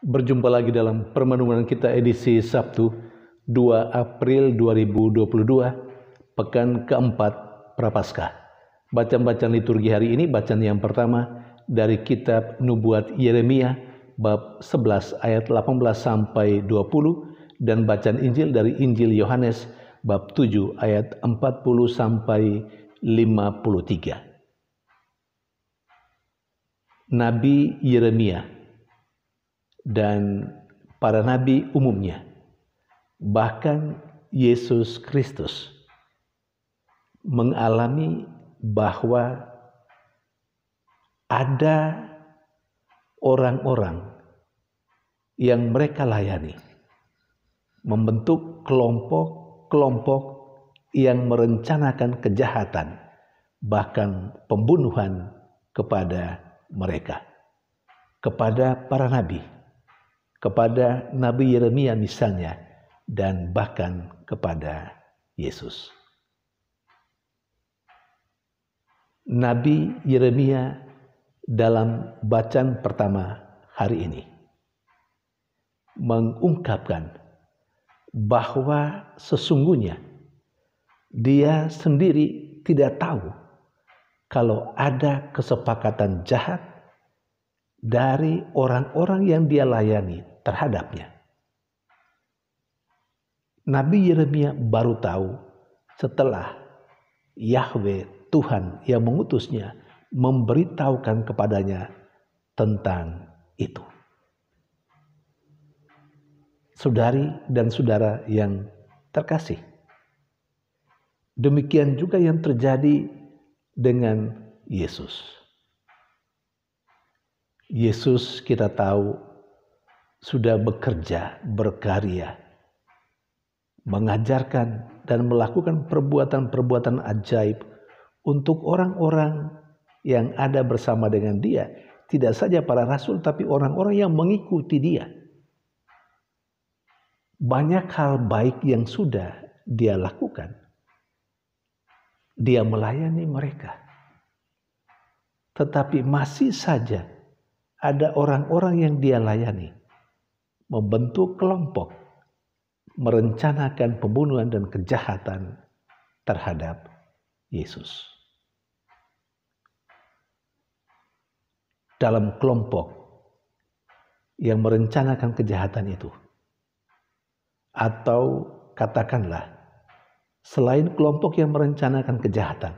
Berjumpa lagi dalam permenungan kita edisi Sabtu 2 April 2022, pekan keempat Prapaskah. Bacaan-bacaan liturgi hari ini, bacaan yang pertama dari kitab Nubuat Yeremia bab 11 ayat 18 sampai 20 dan bacaan Injil dari Injil Yohanes bab 7 ayat 40 sampai 53. Nabi Yeremia dan para nabi umumnya, bahkan Yesus Kristus mengalami bahwa ada orang-orang yang mereka layani, membentuk kelompok-kelompok yang merencanakan kejahatan, bahkan pembunuhan kepada mereka, kepada para nabi, kepada Nabi Yeremia misalnya, dan bahkan kepada Yesus. Nabi Yeremia dalam bacaan pertama hari ini mengungkapkan bahwa sesungguhnya dia sendiri tidak tahu kalau ada kesepakatan jahat dari orang-orang yang dia layani terhadapnya. Nabi Yeremia baru tahu setelah Yahweh Tuhan yang mengutusnya memberitahukan kepadanya tentang itu. Saudari dan saudara yang terkasih, demikian juga yang terjadi dengan Yesus. Yesus kita tahu sudah bekerja, berkarya, mengajarkan dan melakukan perbuatan-perbuatan ajaib untuk orang-orang yang ada bersama dengan dia. Tidak saja para rasul, tapi orang-orang yang mengikuti dia. Banyak hal baik yang sudah dia lakukan. Dia melayani mereka. Tetapi masih saja ada orang-orang yang dia layani, membentuk kelompok, merencanakan pembunuhan dan kejahatan terhadap Yesus. Dalam kelompok yang merencanakan kejahatan itu, atau katakanlah selain kelompok yang merencanakan kejahatan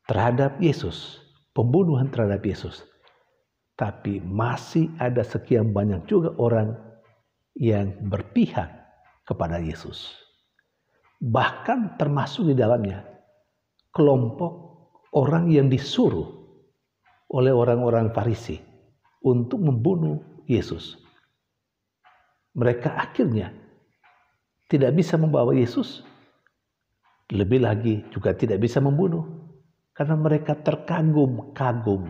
terhadap Yesus, pembunuhan terhadap Yesus, tapi masih ada sekian banyak juga orang yang berpihak kepada Yesus. Bahkan termasuk di dalamnya kelompok orang yang disuruh oleh orang-orang Farisi untuk membunuh Yesus. Mereka akhirnya tidak bisa membawa Yesus, lebih lagi juga tidak bisa membunuh, karena mereka terkagum-kagum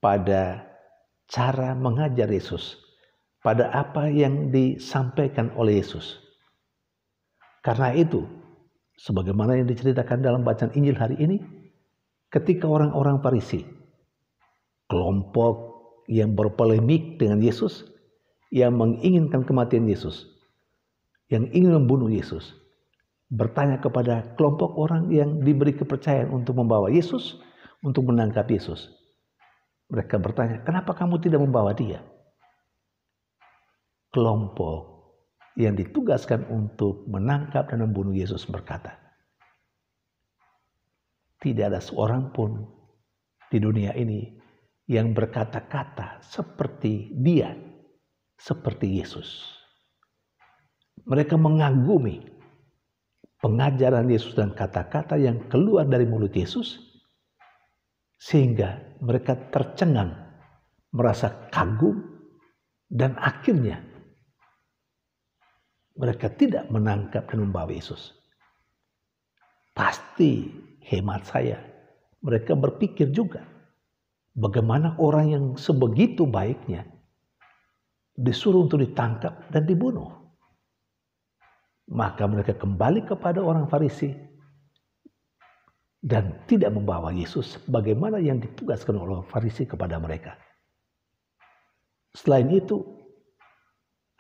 pada cara mengajar Yesus, pada apa yang disampaikan oleh Yesus. Karena itu, sebagaimana yang diceritakan dalam bacaan Injil hari ini, ketika orang-orang Farisi, kelompok yang berpolemik dengan Yesus, yang menginginkan kematian Yesus, yang ingin membunuh Yesus, bertanya kepada kelompok orang yang diberi kepercayaan untuk membawa Yesus, untuk menangkap Yesus. Mereka bertanya, kenapa kamu tidak membawa dia? Kelompok yang ditugaskan untuk menangkap dan membunuh Yesus berkata, tidak ada seorang pun di dunia ini yang berkata-kata seperti dia, seperti Yesus. Mereka mengagumi pengajaran Yesus dan kata-kata yang keluar dari mulut Yesus, sehingga mereka tercengang, merasa kagum, dan akhirnya mereka tidak menangkap dan membawa Yesus. Pasti hemat saya, mereka berpikir juga, bagaimana orang yang sebegitu baiknya disuruh untuk ditangkap dan dibunuh. Maka mereka kembali kepada orang Farisi dan tidak membawa Yesus bagaimana yang ditugaskan oleh Farisi kepada mereka. Selain itu,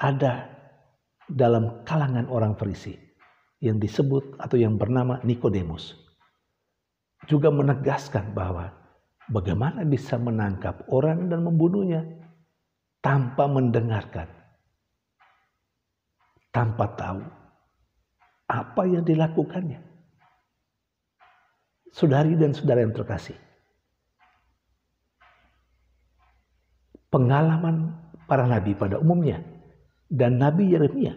ada dalam kalangan orang Farisi yang disebut atau yang bernama Nikodemus juga menegaskan bahwa bagaimana bisa menangkap orang dan membunuhnya tanpa mendengarkan, tanpa tahu apa yang dilakukannya. Saudari dan saudara yang terkasih, pengalaman para nabi pada umumnya dan Nabi Yeremia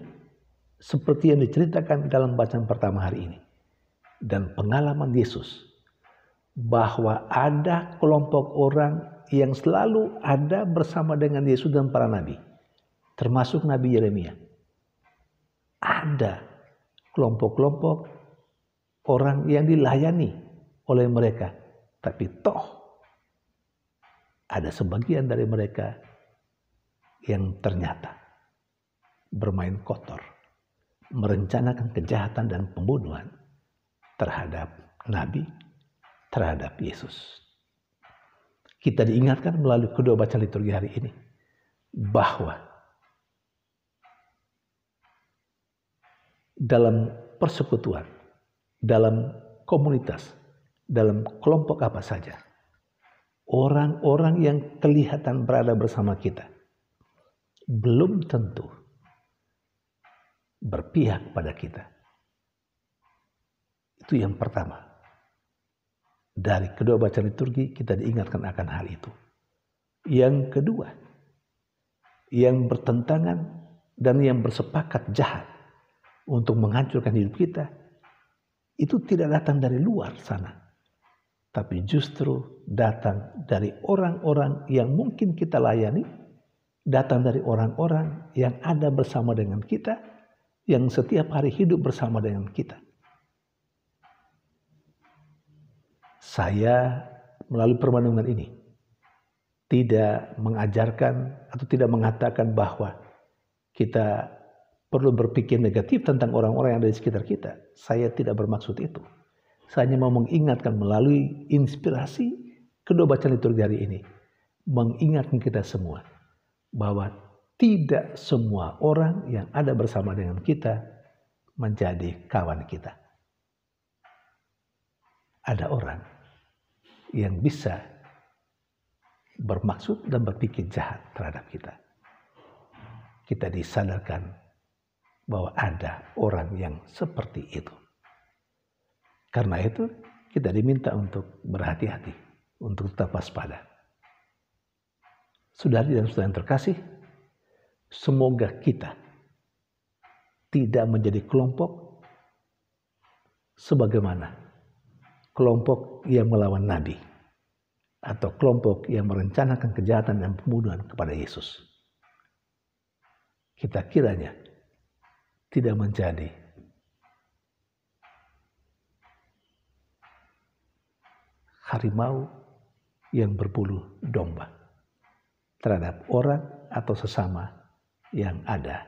seperti yang diceritakan dalam bacaan pertama hari ini, dan pengalaman Yesus bahwa ada kelompok orang yang selalu ada bersama dengan Yesus dan para nabi, termasuk Nabi Yeremia. Ada kelompok-kelompok orang yang dilayani oleh mereka, tapi toh ada sebagian dari mereka yang ternyata bermain kotor, merencanakan kejahatan dan pembunuhan terhadap nabi, terhadap Yesus. Kita diingatkan melalui kedua bacaan liturgi hari ini bahwa dalam persekutuan, dalam komunitas, dalam kelompok apa saja, orang-orang yang kelihatan berada bersama kita belum tentu berpihak pada kita. Itu yang pertama. Dari kedua bacaan liturgi kita diingatkan akan hal itu. Yang kedua, yang bertentangan dan yang bersepakat jahat untuk menghancurkan hidup kita, itu tidak datang dari luar sana, tapi justru datang dari orang-orang yang mungkin kita layani, datang dari orang-orang yang ada bersama dengan kita, yang setiap hari hidup bersama dengan kita. Saya melalui permenungan ini tidak mengajarkan atau tidak mengatakan bahwa kita perlu berpikir negatif tentang orang-orang yang ada di sekitar kita. Saya tidak bermaksud itu. Saya hanya mau mengingatkan melalui inspirasi kedua bacaan liturgi hari ini, mengingatkan kita semua bahwa tidak semua orang yang ada bersama dengan kita menjadi kawan kita. Ada orang yang bisa bermaksud dan berpikir jahat terhadap kita. Kita disadarkan bahwa ada orang yang seperti itu. Karena itu kita diminta untuk berhati-hati, untuk tetap waspada. Saudari dan saudara yang terkasih, semoga kita tidak menjadi kelompok sebagaimana kelompok yang melawan Nabi atau kelompok yang merencanakan kejahatan dan pembunuhan kepada Yesus. Kita kiranya tidak menjadi harimau yang berbulu domba terhadap orang atau sesama yang ada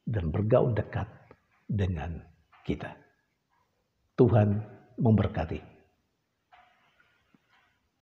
dan bergaul dekat dengan kita. Tuhan memberkati.